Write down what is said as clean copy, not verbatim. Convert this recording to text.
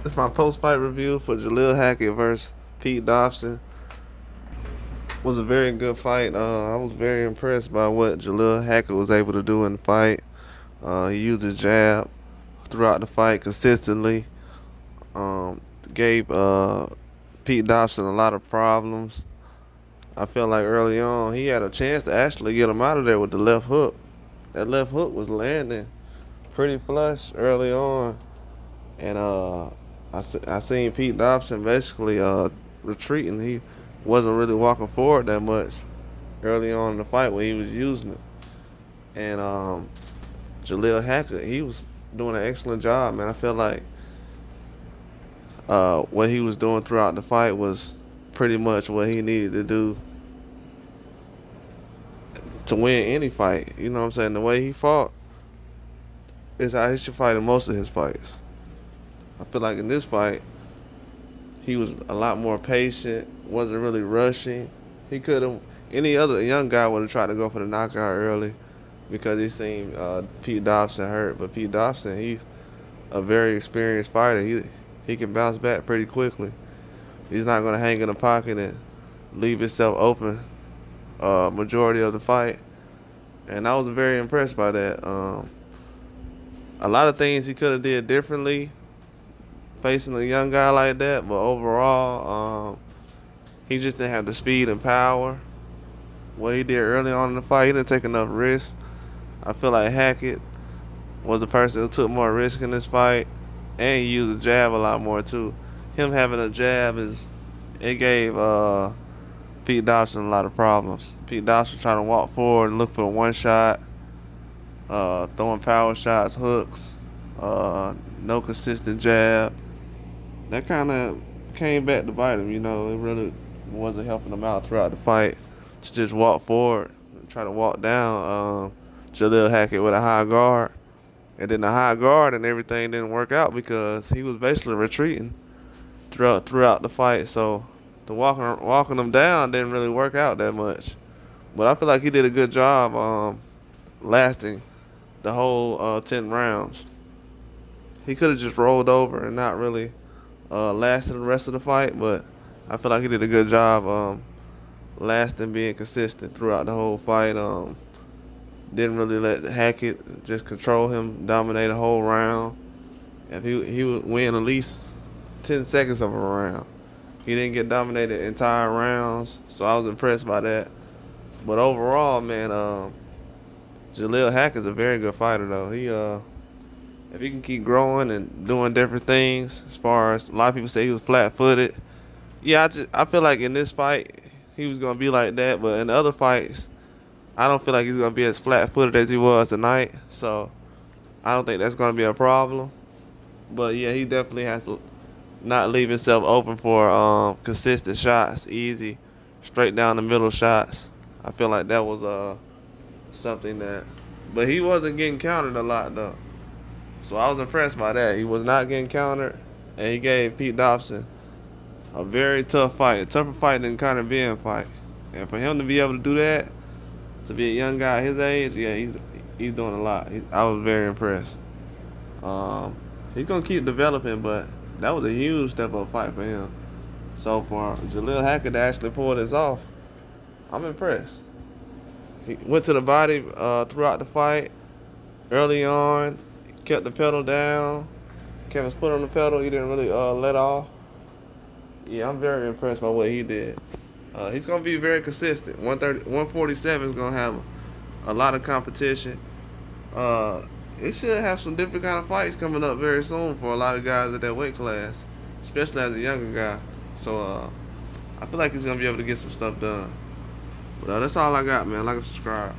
This is my post-fight review for Jalil Hackett versus Pete Dobson. Was a very good fight. I was very impressed by what Jalil Hackett was able to do in the fight. He used his jab throughout the fight consistently. Gave Pete Dobson a lot of problems. I felt like early on he had a chance to actually get him out of there with the left hook. That left hook was landing pretty flush early on, and I seen Pete Dobson basically retreating. He wasn't really walking forward that much early on in the fight when he was using it. And Jalil Hackett, he was doing an excellent job, man. I feel like what he was doing throughout the fight was pretty much what he needed to do to win any fight. You know what I'm saying? The way he fought is how he should fight in most of his fights. I feel like in this fight, he was a lot more patient, wasn't really rushing. He could have, any other young guy would have tried to go for the knockout early because he seen Pete Dobson hurt. But Pete Dobson, he's a very experienced fighter. He can bounce back pretty quickly. He's not going to hang in the pocket and leave himself open majority of the fight. And I was very impressed by that. A lot of things he could have did differently facing a young guy like that, but overall, he just didn't have the speed and power. What he did early on in the fight, he didn't take enough risks. I feel like Hackett was the person who took more risk in this fight, and he used the jab a lot more too. Him having a jab it gave Pete Dobson a lot of problems. Pete Dobson trying to walk forward and look for one shot, throwing power shots, hooks, no consistent jab. That kind of came back to bite him, you know. It really wasn't helping him out throughout the fight to just walk forward and try to walk down Jalil Hackett with a high guard. And then the high guard and everything didn't work out because he was basically retreating throughout the fight. So the walking him down didn't really work out that much. But I feel like he did a good job lasting the whole 10 rounds. He could have just rolled over and not really lasted the rest of the fight, but I feel like he did a good job lasting, being consistent throughout the whole fight. Didn't really let Hackett just control him, dominate a whole round. If he would win at least 10 seconds of a round. He didn't get dominated entire rounds, so I was impressed by that. But overall, man, Jalil Hackett's a very good fighter, though. If he can keep growing and doing different things, as far as a lot of people say he was flat-footed. Yeah, I feel like in this fight he was gonna be like that, but in the other fights, I don't feel like he's gonna be as flat-footed as he was tonight. So I don't think that's gonna be a problem. But yeah, he definitely has to not leave himself open for consistent shots, easy, straight down the middle shots. I feel like that was something that, but he wasn't getting countered a lot though. So I was impressed by that. He was not getting countered, and he gave Pete Dobson a very tough fight, a tougher fight than Conor Benn fight. And for him to be able to do that, to be a young guy his age, yeah, he's doing a lot. I was very impressed. He's gonna keep developing, but that was a huge step up fight for him. So for Jalil Hackett to actually pull this off, I'm impressed. He went to the body throughout the fight. Early on, kept the pedal down, kept his foot on the pedal. He didn't really let off. Yeah, I'm very impressed by what he did. He's going to be very consistent. 147 is going to have a lot of competition. It should have some different kind of fights coming up very soon for a lot of guys at that weight class, especially as a younger guy. So I feel like he's going to be able to get some stuff done. But that's all I got, man. Like and subscribe.